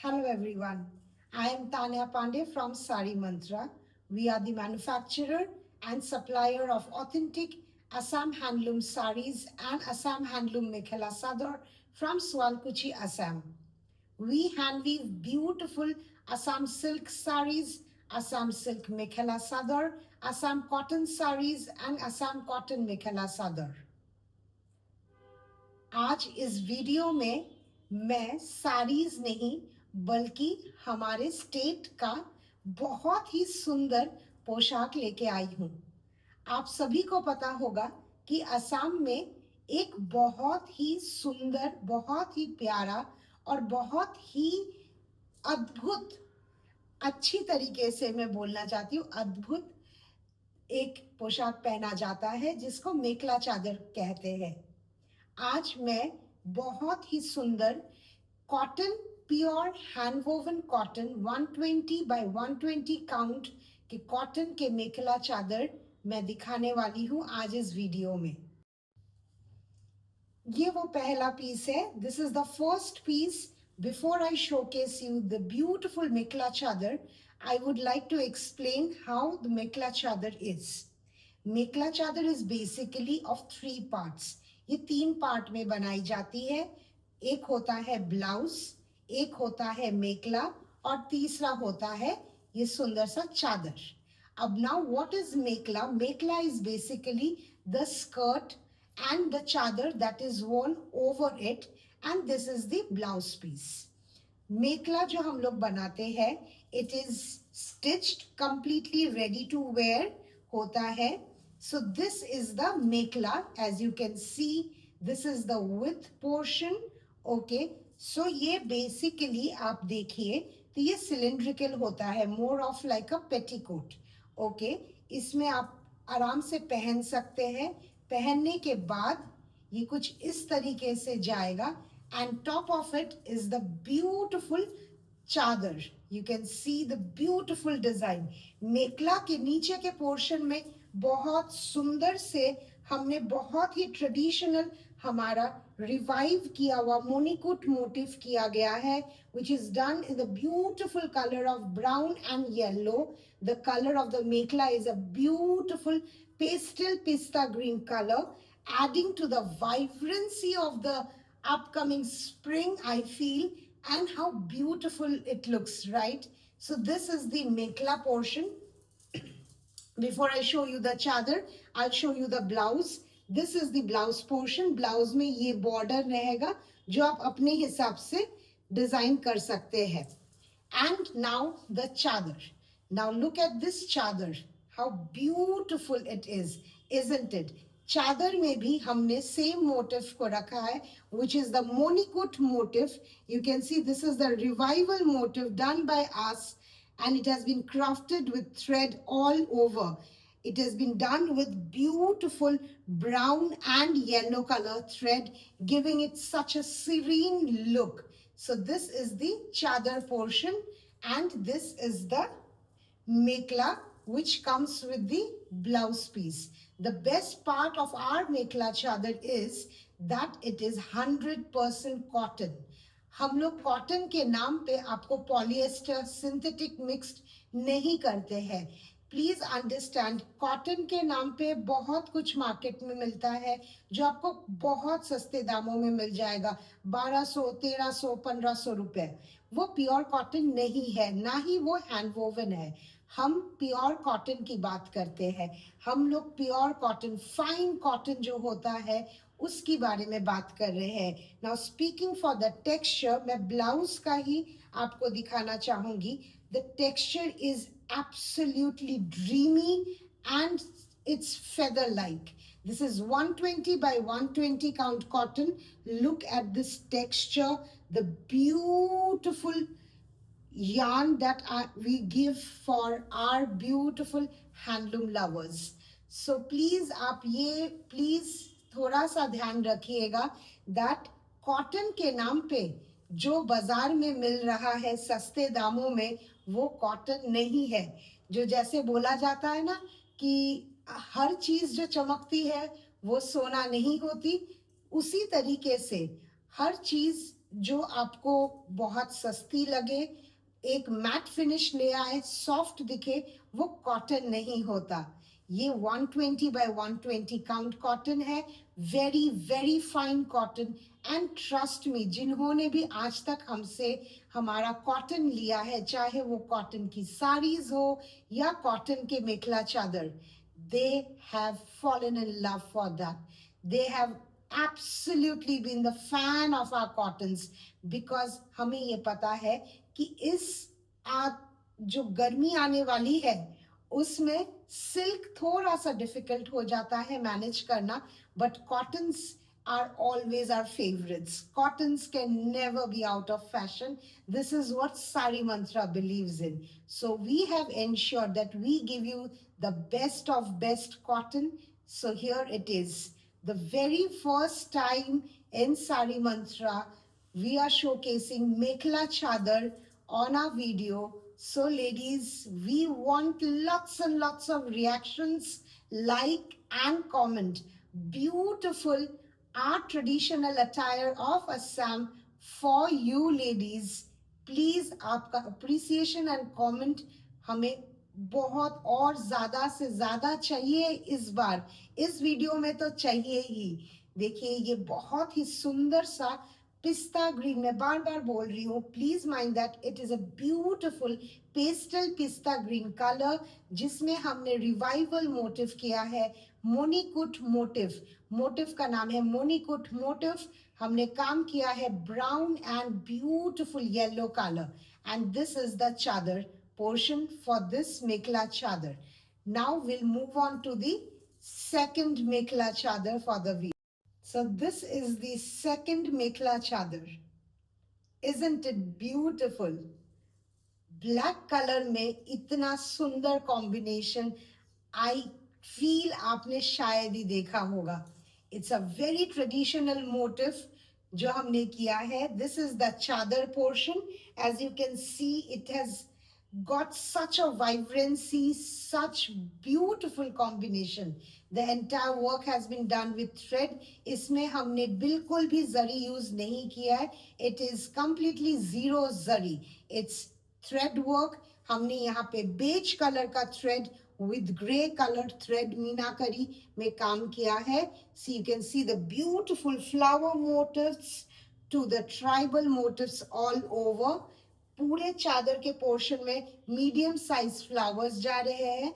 Hello everyone. I am Tanya Pandey from Sari Mantra. We are the manufacturer and supplier of authentic Assam handloom saris and Assam handloom mekhela sador from Swalkuchi, Assam. We hand weave beautiful Assam silk saris, Assam silk mekhela sador, Assam cotton saris and Assam cotton mekhela sador. आज इस video में मैं साड़ीज नहीं बल्कि हमारे state का बहुत ही सुंदर पोशाक लेके आई हूँ। आप सभी को पता होगा कि असम में एक बहुत ही सुंदर, बहुत ही प्यारा और बहुत ही अद्भुत, अच्छी तरीके से मैं बोलना चाहती हूँ, अद्भुत एक पोशाक पहना जाता है जिसको मेखला चादर कहते हैं। आज मैं बहुत ही सुंदर cotton, pure handwoven cotton 120 by 120 count के कॉटन के मेखला चादर मैं दिखाने वाली हूँ आज इस वीडियो में। ये वो पहला पीस है। This is the first piece. Before I showcase you the beautiful mekhela chador, I would like to explain how the मेखला चादर is. मेखला चादर is basically of 3 parts. ये 3 पार्ट में बनाई जाती है। एक होता है ब्लाउज, एक होता है मेखला और तीसरा होता है ये सुंदर सा चादर। अब now what is mekhela? Mekhela is basically the skirt and the chadar that is worn over it, and this is the blouse piece. मेखला जो हम लोग बनाते हैं, it is stitched completely ready to wear होता है। So this is the mekhla. As you can see, this is the width portion. Okay. So ये basically आप देखिए तो ये cylindrical होता है, more of like a petticoat. Okay. इसमें आप आराम से पहन सकते हैं। पहनने के बाद ये कुछ इस तरीके से जाएगा and top of it is the beautiful चादर। You can see the beautiful design. मेखला के नीचे के पोर्शन में बहुत सुंदर से हमने बहुत ही ट्रेडिशनल हमारा रिवाइव किया हुआ मोनिकुट मोटिव किया गया है, which is done in the beautiful color of brown and yellow. The color of the mekhla is a beautiful pastel pista green color, adding to the vibrancy of the upcoming spring, I feel, and how beautiful it looks, right? So this is the mekhla portion. Before I show you the chadar, I'll show you the blouse. This is the blouse portion. Blouse में ये border रहेगा जो आप अपने हिसाब से design कर सकते हैं. And now the chadar. Now look at this chadar. How beautiful it is, isn't it? चादर में भी हमने सेम मोटिव को रखा है, which is the monikut motif. You can see this is the revival motif done by us, and it has been crafted with thread all over. It has been done with beautiful brown and yellow color thread, giving it such a serene look. So this is the chadar portion, and this is the mekhla, which comes with the blouse piece. The best part of our mekhla chadar is that it is 100% cotton. हम लोग cotton के नाम पे आपको polyester synthetic mixed नहीं करते हैं। Please understand, cotton के नाम पे बहुत कुछ मार्केट में मिलता है जो आपको बहुत सस्ते दामों में मिल जाएगा, 1200, 1300, 1500 रुपए। वो प्योर कॉटन नहीं है, ना ही वो हैंड वोवन है। हम प्योर कॉटन की बात करते हैं। हम लोग प्योर कॉटन, फाइन कॉटन जो होता है उसकी बारे में बात कर रहे हैं। Now speaking for the texture, मैं ब्लाउज का ही आपको दिखाना चाहूंगी। The texture is absolutely dreamy and it's feather like. This is 120 by 120 count cotton. Look at this texture, the beautiful yarn that we give for our beautiful handloom lovers. So please आप ये please थोड़ा सा ध्यान रखिएगा that cotton के नाम पे जो बाजार में मिल रहा है सस्ते दामों में, वो कॉटन नहीं है। जो जैसे बोला जाता है ना कि हर चीज जो चमकती है वो सोना नहीं होती, उसी तरीके से हर चीज जो आपको बहुत सस्ती लगे, एक मैट फिनिश ले आए, सॉफ्ट दिखे, वो कॉटन नहीं होता। ये 120 बाय 120 काउंट कॉटन है, very very fine cotton. And trust me, जिन्होंने भी आज तक हमसे हमारा कॉटन लिया है, चाहे वो कॉटन की साड़ीज हो या कॉटन के मेखला चादर, they have fallen in love for that. They have absolutely been the fan of our cottons, because हमें ये पता है कि इस आ, जो गर्मी आने वाली है उसमें सिल्क थोड़ा सा डिफिकल्ट हो जाता है मैनेज करना, but cottons are always our favorites. Cottons can never be out of fashion. This is what Sari Mantra believes in. So we have ensured that we give you the best of best cotton. So here it is. The very first time in Sari Mantra, we are showcasing Mekhla Chadar on our video. So ladies, we want lots and lots of reactions, like and comment. Beautiful, our traditional attire of Assam for you ladies. Please आपका appreciation and comment हमें बहुत और ज्यादा से ज्यादा चाहिए इस बार। इस वीडियो में तो चाहिए ही। देखिए ये बहुत ही सुंदर सा पिस्ता ग्रीन, मैं बार बार बोल रही हूँ, please mind that it is a beautiful pastel पिस्ता ग्रीन कलर, जिसमें हमने रिवाइवल मोटिव किया है, मोनिकुट मोटिव। मोटिव का नाम है मोनिकुट मोटिव। हमने काम किया है brown and beautiful yellow colour, and this is the चादर portion for this mekla chadar. Now we'll move on to the second mekla chadar for the week. So this is the second mekla chadar. Isn't it beautiful? Black colour में इतना सुंदर combination I feel आपने शायद ही देखा होगा। It's a very traditional motive जो हमने किया है। This is the chadar portion. As you can see, it has got such a vibrancy, such beautiful combination. The entire work has been done with thread. इसमें हमने बिल्कुल भी जरी यूज नहीं किया है। It is completely zero zari. It's thread work. हमने यहाँ पे बेज कलर का thread with grey colour thread meenakari में काम किया है। See you can see the beautiful flower motifs to the tribal motifs all over. पूरे चादर के पोर्शन में मीडियम साइज फ्लावर्स जा रहे हैं।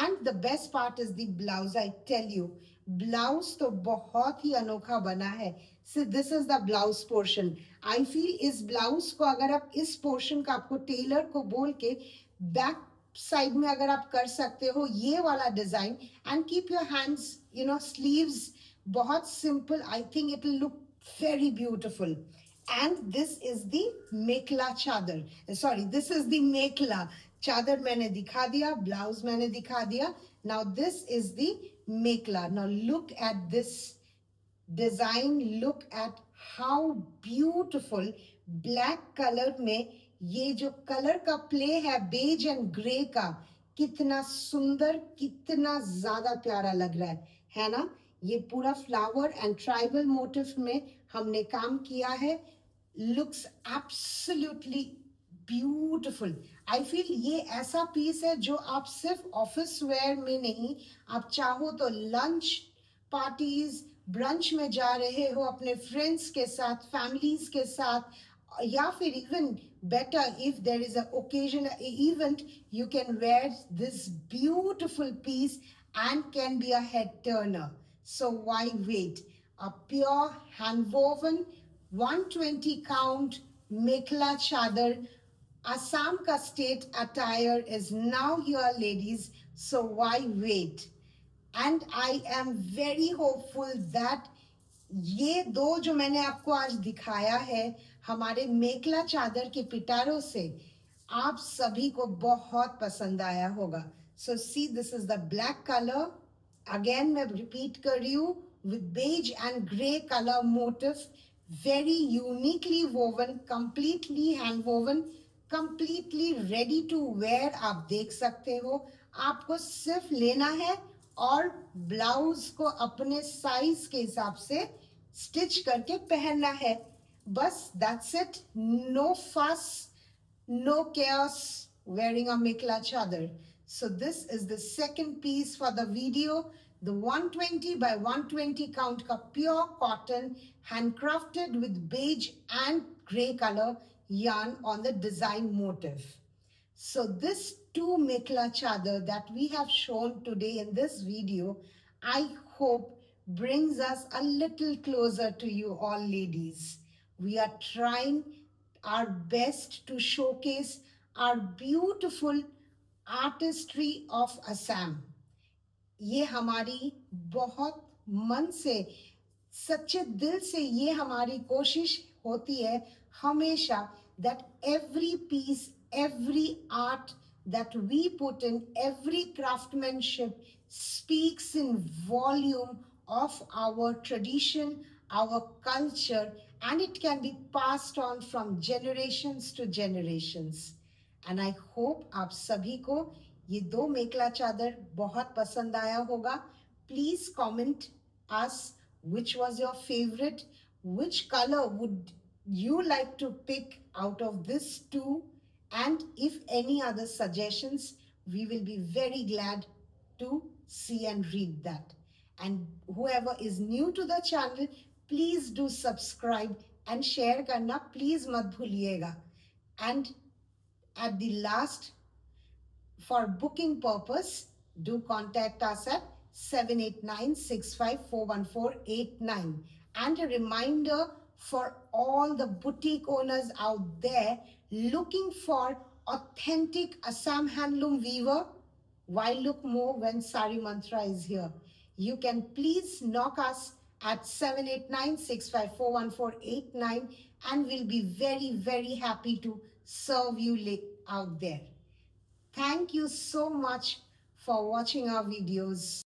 And the best part is the blouse. I tell you, blouse तो बहुत ही अनोखा बना है। So this is the blouse portion. I feel इस ब्लाउज को अगर आप इस पोर्शन का आपको टेलर को बोल के बैक साइड में अगर आप कर सकते हो ये वाला design, and keep your hands sleeves बहुत simple, I think it will look very beautiful. And this is the mekla chadar, sorry, this is the mekla chadar maine dikha diya, blouse maine dikha diya. Now this is the mekla. Now look at this design, look at how beautiful black color में ये जो colour का play है beige and grey का, कितना सुंदर, कितना ज्यादा प्यारा लग रहा है ना। ये पूरा फ्लावर एंड ट्राइबल मोटिव में हमने काम किया है। Looks absolutely beautiful. I feel ये ऐसा पीस है जो आप सिर्फ ऑफिस वेयर में नहीं, आप चाहो तो लंच पार्टीज ब्रंच में जा रहे हो अपने फ्रेंड्स के साथ, फैमिलीज के साथ, या फिर even better if there is an occasion, an event, you can wear this beautiful piece and can be a head turner. So why wait? A pure hand woven 120 count mekla chadar, Assam ka state attire is now here ladies. So why wait? And I am very hopeful that ये दो जो मैंने आपको आज दिखाया है हमारे मेखला चादर के पिटारों से, आप सभी को बहुत पसंद आया होगा। So see, this is the black colour. Again मैं रिपीट कर रही हूँ, with beige and grey colour motif, very uniquely woven, completely hand woven, completely ready to wear. आप देख सकते हो, आपको सिर्फ लेना है और ब्लाउज को अपने साइज के हिसाब से स्टिच करके पहनना है। Bus, that's it. No fuss, no chaos wearing a mikla chadar. So this is the second piece for the video. The 120 by 120 count ka pure cotton handcrafted with beige and grey color yarn on the design motif. So this two mikla chadar that we have shown today in this video, I hope brings us a little closer to you all ladies. We are trying our best to showcase our beautiful artistry of Assam. ये हमारी बहुत मन से सच्चे दिल से ये हमारी कोशिश होती है हमेशा that every piece, every art that we put in, every craftsmanship speaks in volume of our tradition, our culture, and it can be passed on from generations to generations. And I hope आप सभी को ये दो मेखला चादर बहुत पसंद आया होगा. Please comment us which was your favorite, which color would you like to pick out of this two, and if any other suggestions, we will be very glad to see and read that. And whoever is new to the channel, please do subscribe and share karna please mat bhuliyega. And at the last, for booking purpose, do contact us at 789-6541489. And a reminder for all the boutique owners out there looking for authentic Assam handloom weaver, why look more when Sari Mantra is here? You can please knock us at 789-6541489, and we'll be very, very happy to serve you out there. Thank you so much for watching our videos.